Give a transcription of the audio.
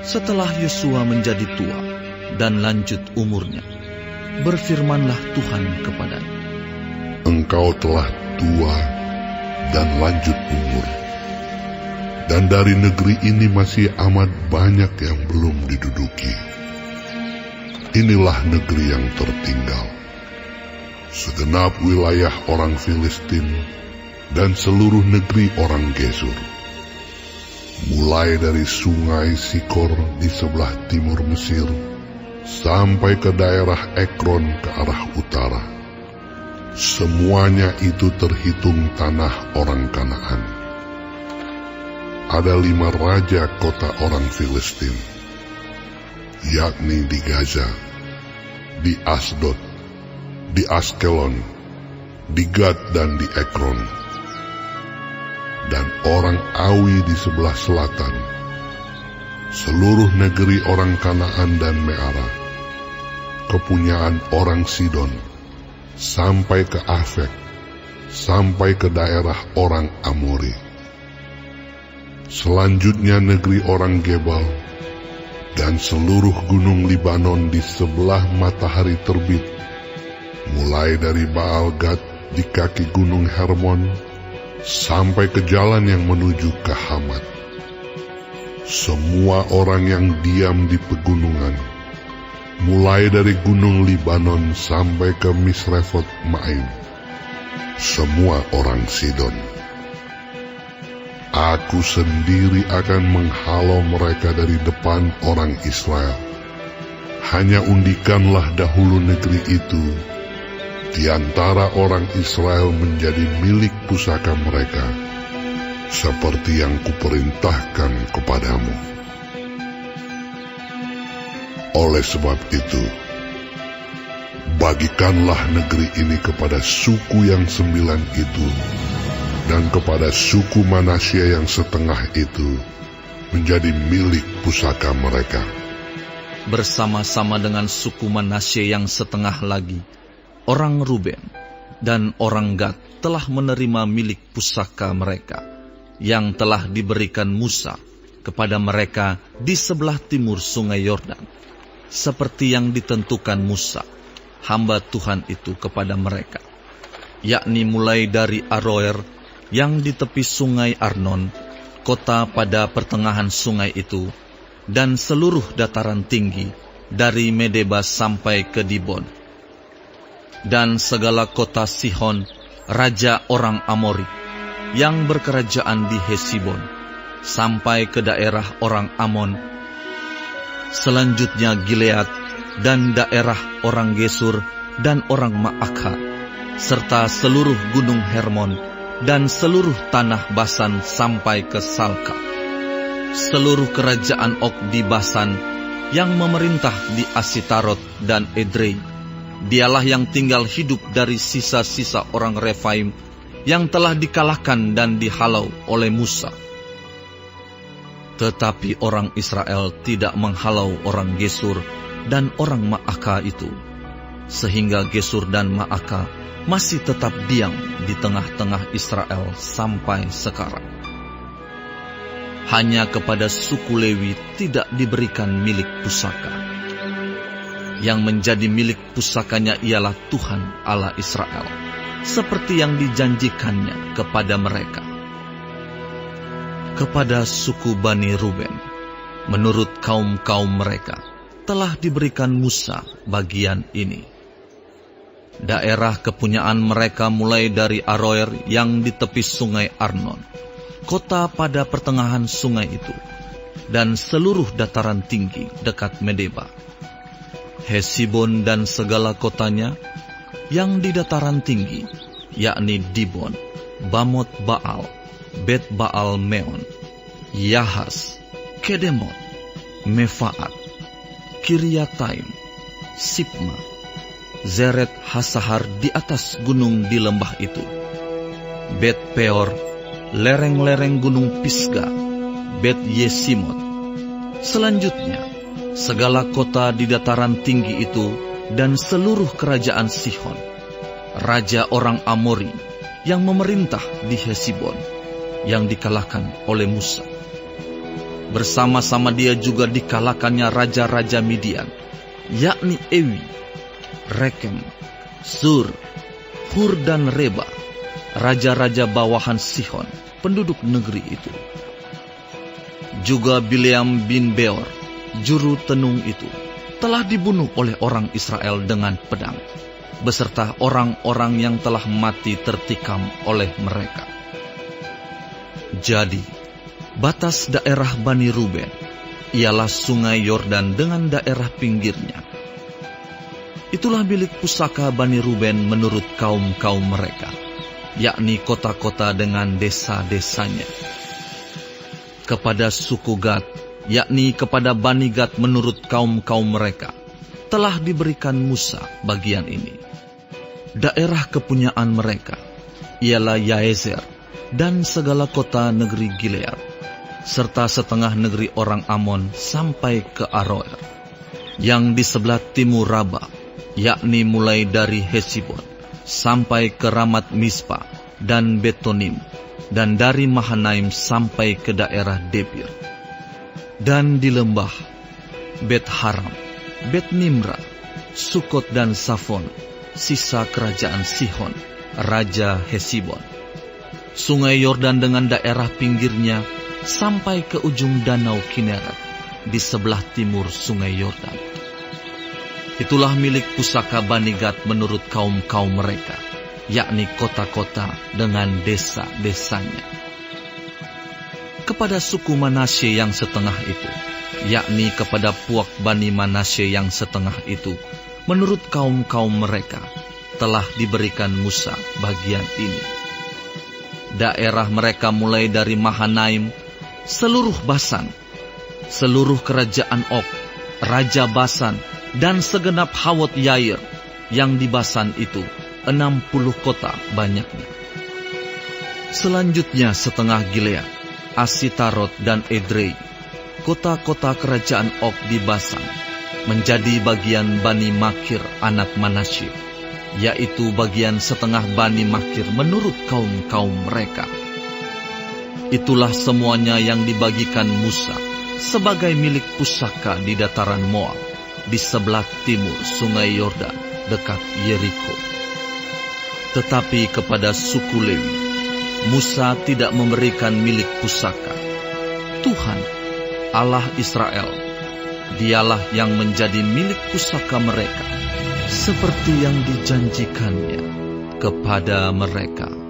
Setelah Yosua menjadi tua dan lanjut umurnya, berfirmanlah Tuhan kepadanya, Engkau telah tua dan lanjut umur, dan dari negeri ini masih amat banyak yang belum diduduki. Inilah negeri yang tertinggal, segenap wilayah orang Filistin dan seluruh negeri orang Gesur, mulai dari sungai Sikor di sebelah timur Mesir sampai ke daerah Ekron ke arah utara. Semuanya itu terhitung tanah orang Kanaan. Ada 5 raja kota orang Filistin, yakni di Gaza, di Asdod, di Askelon, di Gad dan di Ekron. Dan orang Awi di sebelah selatan, seluruh negeri orang Kanaan dan Meara, kepunyaan orang Sidon, sampai ke Afek, sampai ke daerah orang Amori. Selanjutnya negeri orang Gebal, dan seluruh gunung Libanon di sebelah matahari terbit, mulai dari Baal Gad di kaki gunung Hermon, sampai ke jalan yang menuju ke Hamat. Semua orang yang diam di pegunungan, mulai dari gunung Libanon sampai ke Misrefot Maim, semua orang Sidon. Aku sendiri akan menghalau mereka dari depan orang Israel. Hanya undikanlah dahulu negeri itu di antara orang Israel menjadi milik pusaka mereka, seperti yang kuperintahkan kepadamu. Oleh sebab itu, bagikanlah negeri ini kepada suku yang 9 itu, dan kepada suku Manasye yang setengah itu menjadi milik pusaka mereka. Bersama-sama dengan suku Manasye yang setengah lagi, orang Ruben dan orang Gad telah menerima milik pusaka mereka, yang telah diberikan Musa kepada mereka di sebelah timur sungai Yordan, seperti yang ditentukan Musa, hamba Tuhan itu kepada mereka, yakni mulai dari Aroer yang di tepi sungai Arnon, kota pada pertengahan sungai itu, dan seluruh dataran tinggi dari Medeba sampai ke Dibon, dan segala kota Sihon, raja orang Amori, yang berkerajaan di Hesibon, sampai ke daerah orang Amon. Selanjutnya Gilead dan daerah orang Gesur dan orang Maakha, serta seluruh gunung Hermon, dan seluruh tanah Basan sampai ke Salka. Seluruh kerajaan Og di Basan, yang memerintah di Asitarot dan Edrei, dialah yang tinggal hidup dari sisa-sisa orang Refaim, yang telah dikalahkan dan dihalau oleh Musa. Tetapi orang Israel tidak menghalau orang Gesur dan orang Maakha itu, sehingga Gesur dan Maakha masih tetap diam di tengah-tengah Israel sampai sekarang. Hanya kepada suku Lewi tidak diberikan milik pusaka. Yang menjadi milik pusakanya ialah Tuhan Allah Israel, seperti yang dijanjikannya kepada mereka. Kepada suku Bani Ruben, menurut kaum-kaum mereka, telah diberikan Musa bagian ini. Daerah kepunyaan mereka mulai dari Aroer yang di tepi sungai Arnon, kota pada pertengahan sungai itu, dan seluruh dataran tinggi dekat Medeba, Hesibon dan segala kotanya, yang di dataran tinggi, yakni Dibon, Bamot Baal, Bet Baal Meon, Yahas, Kedemot, Mefaat, Kiryataim, Sipma, Zeret Hasahar di atas gunung di lembah itu, Bet Peor, lereng-lereng gunung Pisga, Bet Yesimot. Selanjutnya, segala kota di dataran tinggi itu dan seluruh kerajaan Sihon, raja orang Amori, yang memerintah di Hesibon, yang dikalahkan oleh Musa. Bersama-sama dia juga dikalahkannya raja-raja Midian, yakni Ewi, Rekem, Sur, Hur dan Reba, raja-raja bawahan Sihon, penduduk negeri itu. Juga Bileam bin Beor, juru tenung itu, telah dibunuh oleh orang Israel dengan pedang, beserta orang-orang yang telah mati tertikam oleh mereka. Jadi, batas daerah Bani Ruben ialah sungai Yordan dengan daerah pinggirnya. Itulah milik pusaka Bani Ruben menurut kaum-kaum mereka, yakni kota-kota dengan desa-desanya. Kepada suku Gad, yakni kepada Bani Gad menurut kaum-kaum mereka, telah diberikan Musa bagian ini. Daerah kepunyaan mereka ialah Yaezer dan segala kota negeri Gilead, serta setengah negeri orang Amon sampai ke Aroer, yang di sebelah timur Raba, yakni mulai dari Hesibon sampai ke Ramat Mispa dan Betonim, dan dari Mahanaim sampai ke daerah Debir, dan di lembah Bet Haram, Bet Nimra, Sukot dan Safon, sisa kerajaan Sihon, raja Hesibon. Sungai Yordan dengan daerah pinggirnya sampai ke ujung danau Kineret di sebelah timur sungai Yordan. Itulah milik pusaka Bani Gad menurut kaum-kaum mereka, yakni kota-kota dengan desa-desanya. Kepada suku Manasye yang setengah itu, yakni kepada puak Bani Manasye yang setengah itu, menurut kaum-kaum mereka, telah diberikan Musa bagian ini. Daerah mereka mulai dari Mahanaim, seluruh Basan, seluruh kerajaan Og, raja Basan, dan segenap Hawot Yair, yang di Basan itu 60 kota banyaknya. Selanjutnya setengah Gilead, Asitarot dan Edrei, kota-kota kerajaan Og di Basan, menjadi bagian Bani Makir anak Manasye, yaitu bagian setengah Bani Makir menurut kaum-kaum mereka. Itulah semuanya yang dibagikan Musa sebagai milik pusaka di dataran Moab, di sebelah timur sungai Yordan, dekat Yeriko. Tetapi kepada suku Lewi, Musa tidak memberikan milik pusaka. Tuhan, Allah Israel, dialah yang menjadi milik pusaka mereka, seperti yang dijanjikannya kepada mereka.